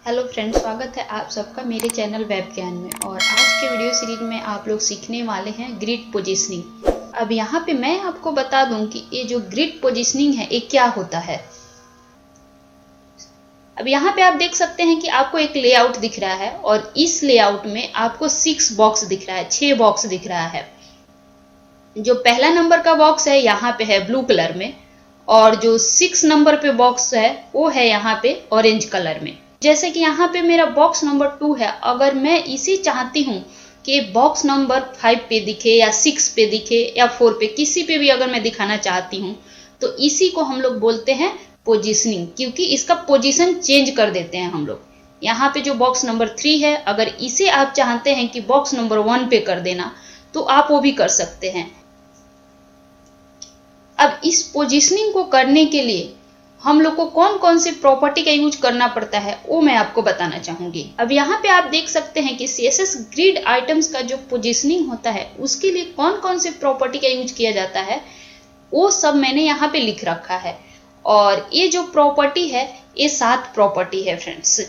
Hello friends, स्वागत है आप सबका मेरे चैनल वेब ज्ञान में। और आज के वीडियो सीरीज में आप लोग सीखने वाले हैं ग्रिड पोजीशनिंग। अब यहाँ पे मैं आपको बता दूं कि ये जो ग्रिड पोजीशनिंग है ये क्या होता है। अब यहाँ पे आप देख सकते हैं कि आपको एक लेआउट दिख रहा है और इस लेआउट में आपको 6 बॉक्स दिख रहा है, 6 बॉक्स दिख रहा है। जो पहला नंबर का बॉक्स है यहाँ पे है ब्लू कलर में, और जो 6 नंबर पे बॉक्स है वो है यहाँ पे ऑरेंज कलर में। जैसे कि यहाँ पे मेरा बॉक्स नंबर 2 है, अगर मैं इसे चाहती हूँ कि बॉक्स नंबर 5 पे दिखे या 6 पे दिखे या 4 पे, किसी पे भी अगर मैं दिखाना चाहती हूँ तो इसी को हम लोग बोलते हैं पोजीशनिंग, क्योंकि इसका पोजीशन चेंज कर देते हैं हम लोग। यहाँ पे जो बॉक्स नंबर 3 है, अगर इसे आप चाहते हैं कि बॉक्स नंबर 1 पे कर देना तो आप वो भी कर सकते हैं। अब इस पोजीशनिंग को करने के लिए हम लोग को कौन कौन सी प्रॉपर्टी का यूज करना पड़ता है वो मैं आपको बताना चाहूंगी। अब यहाँ पे आप देख सकते हैं कि CSS ग्रिड आइटम्स का जो पोजीशनिंग होता है उसके लिए कौन कौन सी प्रॉपर्टी का यूज किया जाता है वो सब मैंने यहाँ पे लिख रखा है। और ये जो प्रॉपर्टी है ये 7 प्रॉपर्टी है फ्रेंड्स।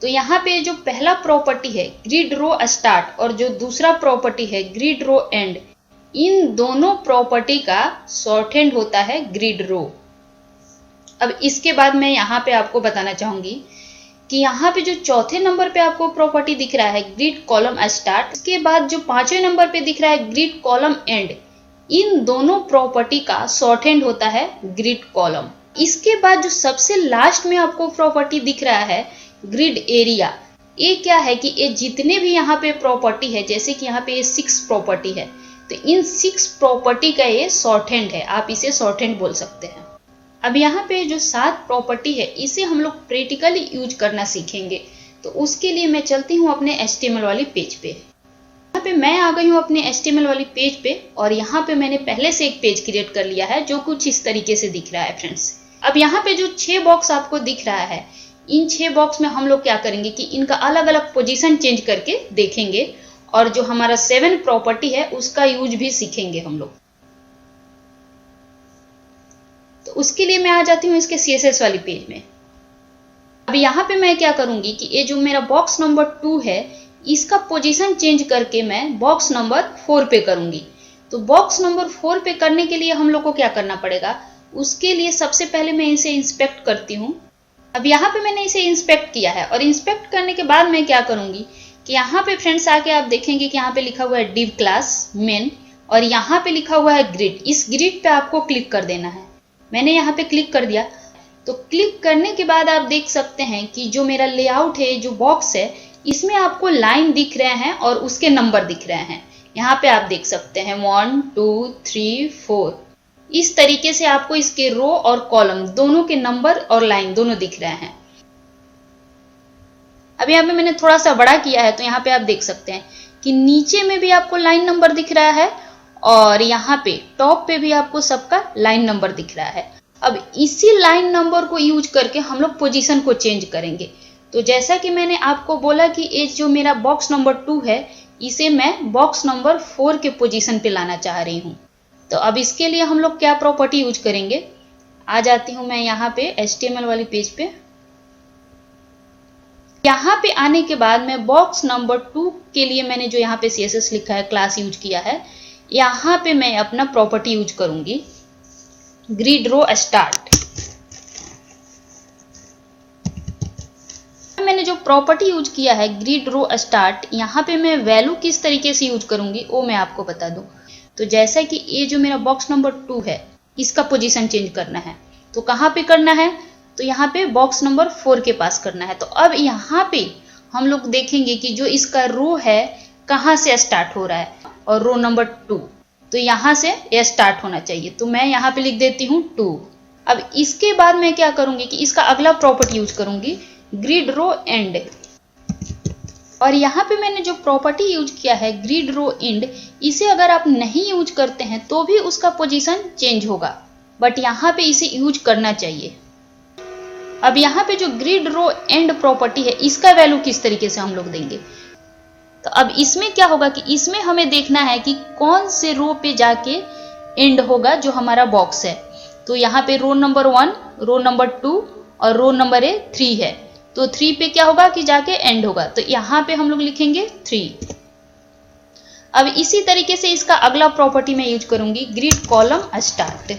तो यहाँ पे जो पहला प्रॉपर्टी है ग्रिड रो स्टार्ट और जो दूसरा प्रॉपर्टी है ग्रिड रो एंड, इन दोनों प्रॉपर्टी का शॉर्ट हैंड होता है ग्रिड रो। अब इसके बाद मैं यहाँ पे आपको बताना चाहूंगी कि यहाँ पे जो चौथे नंबर पे आपको प्रॉपर्टी दिख रहा है ग्रिड कॉलम स्टार्ट, इसके बाद जो 5वें नंबर पे दिख रहा है ग्रिड कॉलम एंड, इन दोनों प्रॉपर्टी का शॉर्ट हैंड होता है ग्रिड कॉलम। इसके बाद जो सबसे लास्ट में आपको प्रॉपर्टी दिख रहा है ग्रिड एरिया, ये क्या है कि ये जितने भी यहाँ पे प्रॉपर्टी है, जैसे कि यहाँ पे ये 6 प्रॉपर्टी है, तो इन 6 प्रॉपर्टी का ये शॉर्ट हैंड है, आप इसे शॉर्ट हैंड बोल सकते हैं। अब यहाँ पे जो 7 प्रॉपर्टी है इसे हम लोग प्रैक्टिकली यूज करना सीखेंगे, तो उसके लिए मैं चलती हूँ अपने HTML वाली पेज पे। यहाँ पे मैं आ गई हूँ अपने HTML वाली पेज पे, और यहाँ पे मैंने पहले से एक पेज क्रिएट कर लिया है जो कुछ इस तरीके से दिख रहा है फ्रेंड्स। अब यहाँ पे जो 6 बॉक्स आपको दिख रहा है, इन 6 बॉक्स में हम लोग क्या करेंगे कि इनका अलग अलग पोजीशन चेंज करके देखेंगे, और जो हमारा 7 प्रॉपर्टी है उसका यूज भी सीखेंगे हम लोग। तो उसके लिए मैं आ जाती हूँ इसके CSS वाली पेज में। अब यहाँ पे मैं क्या करूंगी कि ये जो मेरा बॉक्स नंबर 2 है इसका पोजीशन चेंज करके मैं बॉक्स नंबर 4 पे करूंगी। तो बॉक्स नंबर 4 पे करने के लिए हम लोग को क्या करना पड़ेगा, उसके लिए सबसे पहले मैं इसे इंस्पेक्ट करती हूँ। अब यहाँ पे मैंने इसे इंस्पेक्ट किया है, और इंस्पेक्ट करने के बाद मैं क्या करूंगी कि यहाँ पे फ्रेंड्स आके आप देखेंगे कि यहाँ पे लिखा हुआ है div क्लास मेन, और यहाँ पे लिखा हुआ है ग्रिड। इस ग्रिड पे आपको क्लिक कर देना है। मैंने यहाँ पे क्लिक कर दिया। तो क्लिक करने के बाद आप देख सकते हैं कि जो मेरा लेआउट है, जो बॉक्स है, इसमें आपको लाइन दिख रहे हैं और उसके नंबर दिख रहे हैं। यहाँ पे आप देख सकते हैं 1 2 3 4, इस तरीके से आपको इसके रो और कॉलम दोनों के नंबर और लाइन दोनों दिख रहे हैं। अब यहाँ पे मैंने थोड़ा सा बड़ा किया है, तो यहाँ पे आप देख सकते हैं कि नीचे में भी आपको लाइन नंबर दिख रहा है और यहाँ पे टॉप पे भी आपको सबका लाइन नंबर दिख रहा है। अब इसी लाइन नंबर को यूज करके हम लोग पोजीशन को चेंज करेंगे। तो जैसा कि मैंने आपको बोला कि ये जो मेरा बॉक्स नंबर 2 है इसे मैं बॉक्स नंबर 4 के पोजीशन पे लाना चाह रही हूँ। तो अब इसके लिए हम लोग क्या प्रॉपर्टी यूज करेंगे, आ जाती हूँ मैं यहाँ पे HTML वाली पेज पे। यहाँ पे आने के बाद मैं बॉक्स नंबर 2 के लिए मैंने जो यहाँ पे CSS लिखा है, क्लास यूज किया है, यहाँ पे मैं अपना प्रॉपर्टी यूज करूंगी ग्रिड रो स्टार्ट। मैंने जो प्रॉपर्टी यूज किया है ग्रिड रो स्टार्ट, यहाँ पे मैं वैल्यू किस तरीके से यूज करूंगी वो मैं आपको बता दूं। तो जैसा कि ये जो मेरा बॉक्स नंबर 2 है इसका पोजीशन चेंज करना है, तो कहाँ पे करना है, तो यहाँ पे बॉक्स नंबर 4 के पास करना है। तो अब यहाँ पे हम लोग देखेंगे कि जो इसका रो है कहाँ से स्टार्ट हो रहा है, और रो नंबर 2 तो यहाँ से ये स्टार्ट होना चाहिए। तो मैं यहाँ पे लिख देती हूँ 2। अब इसके बाद मैं क्या करूंगी कि इसका अगला प्रॉपर्टी यूज करूंगी ग्रिड रो एंड, और यहाँ पे मैंने जो प्रॉपर्टी यूज किया है ग्रिड रो एंड, इसे अगर आप नहीं यूज करते हैं तो भी उसका पोजीशन चेंज होगा, बट यहाँ पे इसे यूज करना चाहिए। अब यहाँ पे जो ग्रिड रो एंड प्रॉपर्टी है इसका वैल्यू किस तरीके से हम लोग देंगे, तो अब इसमें क्या होगा कि इसमें हमें देखना है कि कौन से रो पे जाके एंड होगा जो हमारा बॉक्स है। तो यहाँ पे रो नंबर 1, रो नंबर 2 और रो नंबर 3 है। तो 3 पे क्या होगा कि जाके एंड होगा, तो यहाँ पे हम लोग लिखेंगे 3। अब इसी तरीके से इसका अगला प्रॉपर्टी मैं यूज करूंगी, ग्रिड कॉलम स्टार्ट।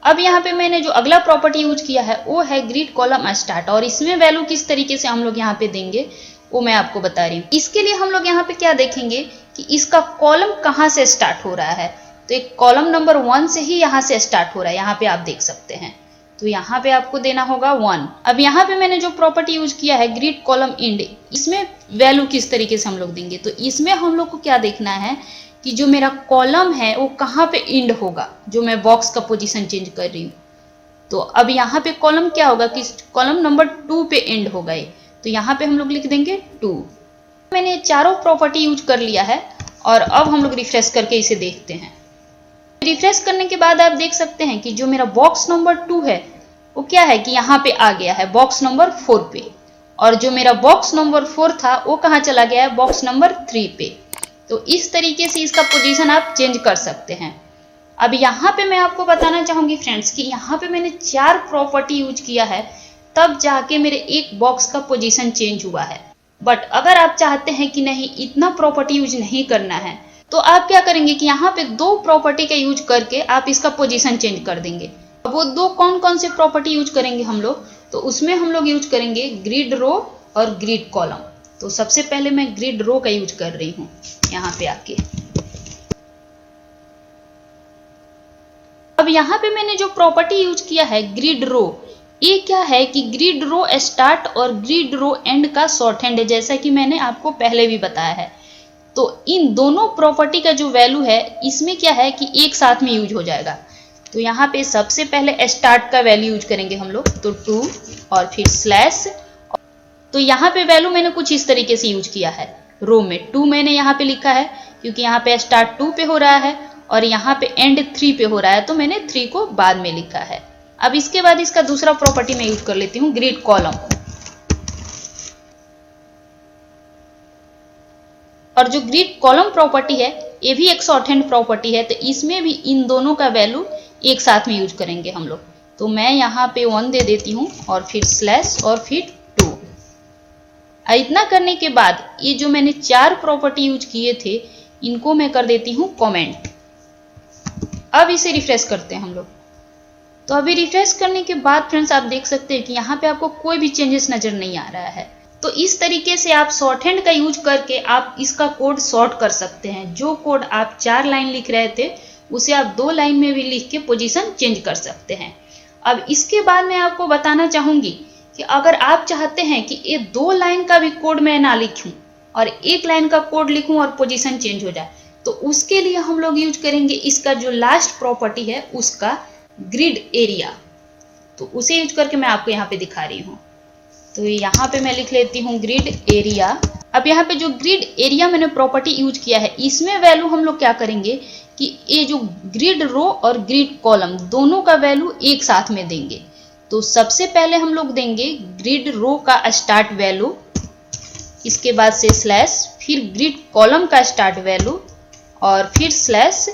अब यहाँ पे मैंने जो अगला प्रॉपर्टी यूज किया है वो है ग्रिड कॉलम स्टार्ट, और इसमें वैल्यू किस तरीके से हम लोग यहाँ पे देंगे वो मैं आपको बता रही हूँ। इसके लिए हम लोग यहाँ पे क्या देखेंगे कि इसका कॉलम कहाँ से स्टार्ट हो रहा है, तो एक कॉलम नंबर 1 से ही यहाँ से स्टार्ट हो रहा है, यहाँ पे आप देख सकते हैं। तो यहाँ पे आपको देना होगा 1। अब यहाँ पे मैंने जो प्रॉपर्टी यूज किया है ग्रिड कॉलम एंड, इसमें वैल्यू किस तरीके से हम लोग देंगे, तो इसमें हम लोग को क्या देखना है कि जो मेरा कॉलम है वो कहाँ पे एंड होगा, जो मैं बॉक्स का पोजीशन चेंज कर रही हूँ। तो अब यहाँ पे कॉलम क्या होगा कि कॉलम नंबर 2 पे एंड होगा ये, तो यहाँ पे हम लोग लिख देंगे 2। मैंने चारों प्रॉपर्टी यूज कर लिया है और अब हम लोग रिफ्रेश करके इसे देखते हैं। रिफ्रेश करने के बाद आप देख सकते हैं कि जो मेरा बॉक्स नंबर 2 है वो क्या है कि यहाँ पे आ गया है बॉक्स नंबर 4 पे, और जो मेरा बॉक्स नंबर 4 था वो कहाँ चला गया है, बॉक्स नंबर 3 पे। तो इस तरीके से इसका पोजीशन आप चेंज कर सकते हैं। अब यहाँ पे मैं आपको बताना चाहूंगी फ्रेंड्स कि यहाँ पे मैंने 4 प्रॉपर्टी यूज किया है, तब जाके मेरे एक बॉक्स का पोजीशन चेंज हुआ है। बट अगर आप चाहते हैं कि नहीं इतना प्रॉपर्टी यूज नहीं करना है, तो आप क्या करेंगे कि यहाँ पे 2 प्रॉपर्टी का यूज करके आप इसका पोजीशन चेंज कर देंगे। अब वो 2 कौन कौन से प्रॉपर्टी यूज करेंगे हम लोग, तो उसमें हम लोग यूज करेंगे ग्रिड रो और ग्रिड कॉलम। तो सबसे पहले मैं ग्रिड रो का यूज कर रही हूँ यहाँ पे आके। अब यहाँ पे मैंने जो प्रॉपर्टी यूज किया है ग्रिड रो, ये क्या है कि ग्रिड रो स्टार्ट और ग्रिड रो एंड का शॉर्ट हैंड है, जैसा कि मैंने आपको पहले भी बताया है। तो इन दोनों प्रॉपर्टी का जो वैल्यू है इसमें क्या है कि एक साथ में यूज हो जाएगा। तो यहाँ पे सबसे पहले स्टार्ट का वैल्यू यूज करेंगे हम लोग, तो 2 और फिर स्लैश। तो यहाँ पे वैल्यू मैंने कुछ इस तरीके से यूज किया है, रो में 2 मैंने यहाँ पे लिखा है क्योंकि यहाँ पे स्टार्ट 2 पे हो रहा है और यहाँ पे एंड 3 पे हो रहा है, तो मैंने 3 को बाद में लिखा है। अब इसके बाद इसका दूसरा प्रॉपर्टी मैं यूज कर लेती हूँ ग्रिड कॉलम। और जो ग्रिड कॉलम प्रॉपर्टी है ये भी एक शॉर्ट हैंड प्रॉपर्टी है, तो इसमें भी इन दोनों का वैल्यू एक साथ में यूज करेंगे हम लोग। तो मैं यहाँ पे 1 दे देती हूँ और फिर स्लैश और फिर 2। इतना करने के बाद ये जो मैंने 4 प्रॉपर्टी यूज किए थे इनको मैं कर देती हूँ कमेंट। अब इसे रिफ्रेश करते हैं हम लोग। तो अभी रिफ्रेश करने के बाद फ्रेंड्स आप देख सकते हैं कि यहाँ पे आपको कोई भी चेंजेस नजर नहीं आ रहा है। तो इस तरीके से आप शॉर्ट हैंड का यूज करके आप इसका कोड शॉर्ट कर सकते हैं। जो कोड आप 4 लाइन लिख रहे थे उसे आप 2 लाइन में भी लिख के पोजीशन चेंज कर सकते हैं। अब इसके बाद मैं आपको बताना चाहूंगी कि अगर आप चाहते हैं कि ये 2 लाइन का भी कोड मैं ना लिखूं और 1 लाइन का कोड लिखूं और पोजीशन चेंज हो जाए, तो उसके लिए हम लोग यूज करेंगे इसका जो लास्ट प्रॉपर्टी है उसका ग्रिड एरिया। तो उसे यूज करके मैं आपको यहाँ पे दिखा रही हूँ। तो यहाँ पे मैं लिख लेती हूँ ग्रिड एरिया। अब यहाँ पे जो ग्रिड एरिया मैंने प्रॉपर्टी यूज किया है इसमें वैल्यू हम लोग क्या करेंगे कि ये जो ग्रिड रो और ग्रिड कॉलम दोनों का वैल्यू एक साथ में देंगे। तो सबसे पहले हम लोग देंगे ग्रिड रो का स्टार्ट वैल्यू, इसके बाद से स्लैश, फिर ग्रिड कॉलम का स्टार्ट वैल्यू और फिर स्लैश,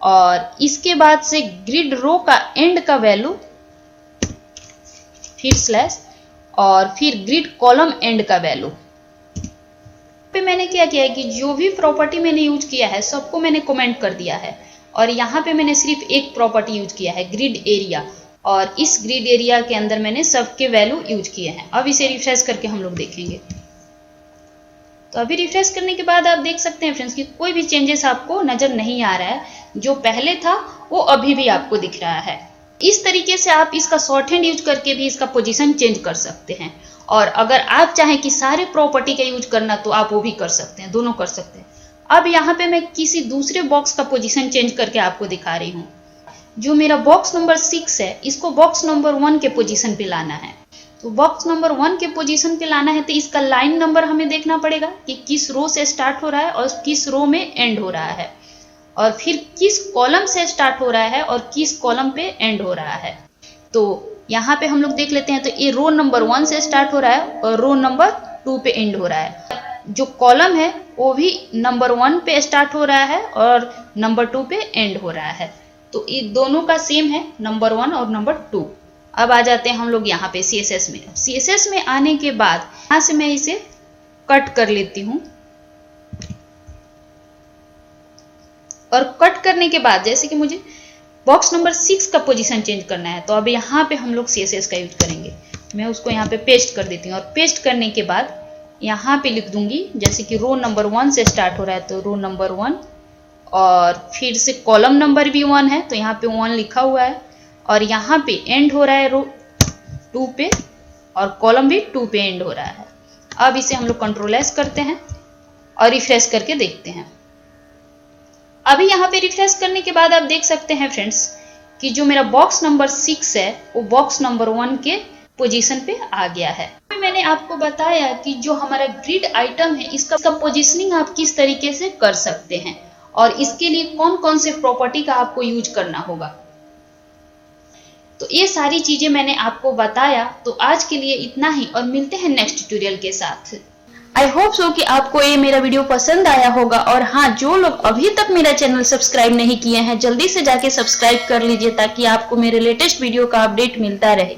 और इसके बाद से ग्रिड रो का एंड का वैल्यू, फिर स्लैश और फिर ग्रिड कॉलम एंड का वैल्यू। पे मैंने क्या किया है कि जो भी प्रॉपर्टी मैंने यूज किया है सबको मैंने कमेंट कर दिया है, और यहाँ पे मैंने सिर्फ एक प्रॉपर्टी यूज किया है ग्रिड एरिया, और इस ग्रिड एरिया के अंदर मैंने सबके वैल्यू यूज किए हैं। अब इसे रिफ्रेश करके हम लोग देखेंगे। तो अभी रिफ्रेश करने के बाद आप देख सकते हैं फ्रेंड्स कि कोई भी चेंजेस आपको नजर नहीं आ रहा है, जो पहले था वो अभी भी आपको दिख रहा है। इस तरीके से आप इसका शॉर्ट हैंड यूज करके भी इसका पोजीशन चेंज कर सकते हैं, और अगर आप चाहें कि सारे प्रॉपर्टी का यूज करना तो आप वो भी कर सकते हैं, दोनों कर सकते हैं। अब यहाँ पे मैं किसी दूसरे बॉक्स का पोजीशन चेंज करके आपको दिखा रही हूँ। जो मेरा बॉक्स नंबर 6 है इसको बॉक्स नंबर 1 के पोजीशन पे लाना है। तो बॉक्स नंबर 1 के पोजीशन पे लाना है तो इसका लाइन नंबर हमें देखना पड़ेगा कि किस रो से स्टार्ट हो रहा है और किस रो में एंड हो रहा है, और फिर किस कॉलम से स्टार्ट हो रहा है और किस कॉलम पे एंड हो रहा है। तो यहाँ पे हम लोग देख लेते हैं। तो ये रो नंबर 1 से स्टार्ट हो रहा है और रो नंबर 2 पे एंड हो रहा है। जो कॉलम है वो भी नंबर 1 पे स्टार्ट हो रहा है और नंबर 2 पे एंड हो रहा है। तो ये दोनों का सेम है, नंबर 1 और नंबर 2। अब आ जाते हैं हम लोग यहाँ पे CSS में। CSS में आने के बाद यहाँ से मैं इसे कट कर लेती हूँ, और कट करने के बाद जैसे कि मुझे बॉक्स नंबर 6 का पोजीशन चेंज करना है, तो अब यहाँ पे हम लोग CSS का यूज करेंगे। मैं उसको यहाँ पे पेस्ट कर देती हूँ, और पेस्ट करने के बाद यहाँ पे लिख दूंगी, जैसे कि रो नंबर 1 से स्टार्ट हो रहा है तो रो नंबर 1, और फिर से कॉलम नंबर भी 1 है तो यहाँ पे 1 लिखा हुआ है, और यहाँ पे एंड हो रहा है रो 2 पे, और कॉलम भी 2 पे एंड हो रहा है। अब इसे हम लोग Ctrl+S करते हैं और रिफ्रेश करके देखते हैं। अभी यहाँ पे रिफ्रेश करने के बाद आप देख सकते हैं फ्रेंड्स कि जो मेरा बॉक्स नंबर 6 है वो बॉक्स नंबर 1 के पोजीशन पे आ गया है। मैंने आपको बताया कि जो हमारा ग्रिड आइटम है इसका पोजीशनिंग आप किस तरीके से कर सकते हैं, और इसके लिए कौन कौन से प्रॉपर्टी का आपको यूज करना होगा। तो ये सारी चीजें मैंने आपको बताया। तो आज के लिए इतना ही, और मिलते हैं नेक्स्ट ट्यूटोरियल के साथ। आई होप सो कि आपको ये मेरा वीडियो पसंद आया होगा, और हाँ, जो लोग अभी तक मेरा चैनल सब्सक्राइब नहीं किए हैं जल्दी से जाके सब्सक्राइब कर लीजिए, ताकि आपको मेरे लेटेस्ट वीडियो का अपडेट मिलता रहे।